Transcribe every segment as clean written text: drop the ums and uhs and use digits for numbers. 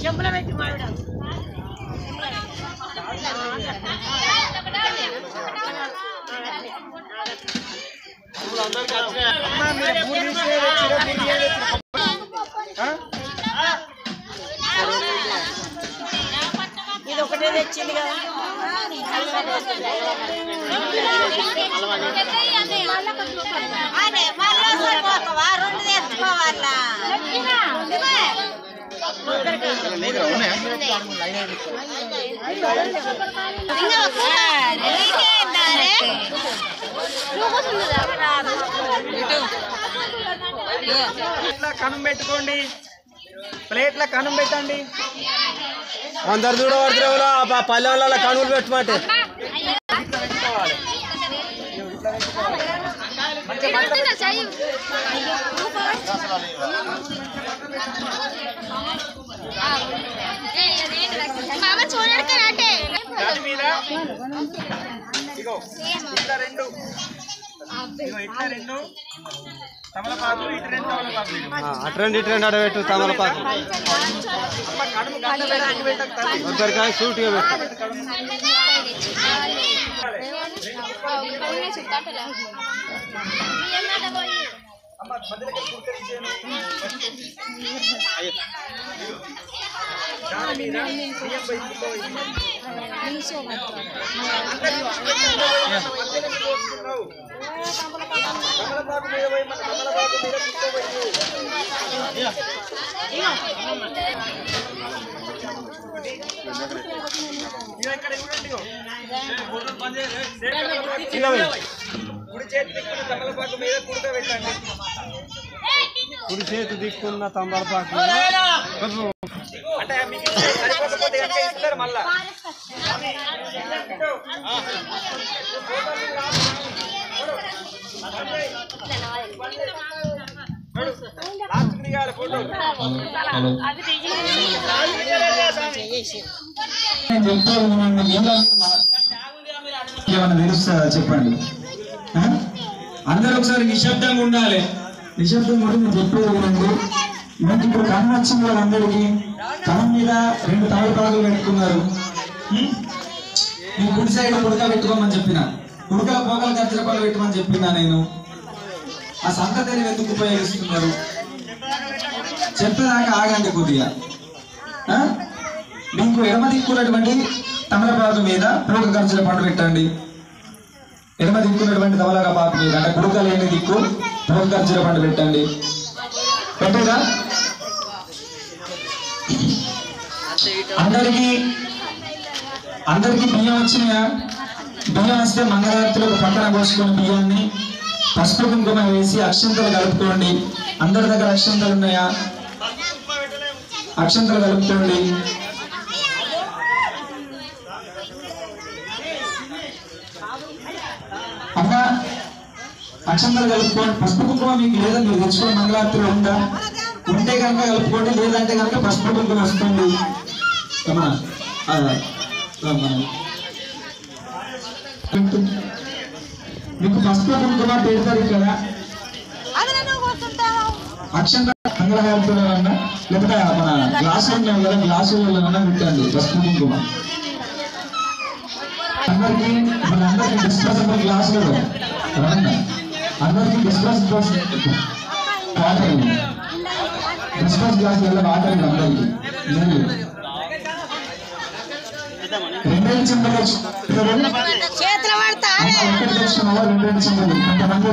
చెంపులో పెట్టి మావిడ ఇది ఒకటే తెచ్చింది కదా కనం పెట్టుకోండి, ప్లేట్ల కనం పెట్టండి. అందరు చూడవద్దు పల్లె వాళ్ళ కనులు పెట్టమంటే అట్రెండ్ ఇట్రెండ్ అడబెట్టు తమలపాకు ఒకరికాయ సూట్గా పెట్టు. కుడి చేతి దిక్కున్న తమలపాకు అంటే మీకు సరిపోకపోతే ఇస్తారు మళ్ళా. ఏమన్నా తెలుస్తుందా చెప్పండి. అందరూ ఒకసారి నిశ్శబ్దంగా ఉండాలి. నిశ్శబ్దంగా ఉంటే నేను చెప్పేది వినండి. మీకు ఇప్పుడు కన్ను వచ్చింది వాళ్ళందరికీ కన్ను మీద 2 తమలపాకులు పెట్టుకున్నారు. నేను కుడి సైడ్ ఉడక పెట్టుకోమని చెప్పిన, ఉడకల పోగల గజ్జరపాలు పెట్టమని చెప్పినా నేను. ఆ సంత తెలివి ఎందుకు ఉపయోగిస్తున్నారు చెప్పేదాకా ఆగండి కొద్దిగా. మీకు ఎడమ దిక్కున్నటువంటి తమలపాకు మీద పోగ గజ్జల పండు పెట్టండి. ఎడమ దిక్కున్నటువంటి తమలపాకు మీద అంటే కుడక లేని దిక్కు పోగ గజ్జల పండు పెట్టండి. పెట్టేదా? అందరికి బియ్యం వచ్చినాయా? బియ్యం వస్తే మంగళారతిలో పక్కన పోసుకొని బియ్యాన్ని పసుపు కుంకుమ వేసి అక్షంతలు కలుపుకోండి. అందరి దగ్గర అక్షంతలు ఉన్నాయా? అక్షంతలు కలుపుకోండి. అమ్మా అక్షంతలు కలుపుకోండి. పసుపు కుంకుమ మీకు లేదా మీరు తెచ్చుకోండి. మంగళారతిలో ఉందా? ఉంటే కనుక కలుపుకోండి, లేదంటే కనుక పసుపు కుంకుమ వస్తుంది. మీకు పసుపు కుంకుమ పెడతారు ఇక్కడ. అక్షంత మంగళహారతులన్నా లేకపోతే మన గ్లాసులు కదా గ్లాసులన్నా పెట్టండి పసుపు కుంకుమ. అందరికీ మనందరికీ డిస్పోజబుల్ గ్లాసులు అందరికీ డిస్పోజబుల్ వాటర్ డిస్పోజ్ గ్లాసులలో వాటర్ అందరికీ నీళ్ళు 2 చెంబులు చేతులు పడతా కొంతమంది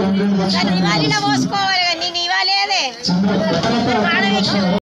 2 పోసుకోవాలి. నేను ఇవ్వలేదే చెంబులు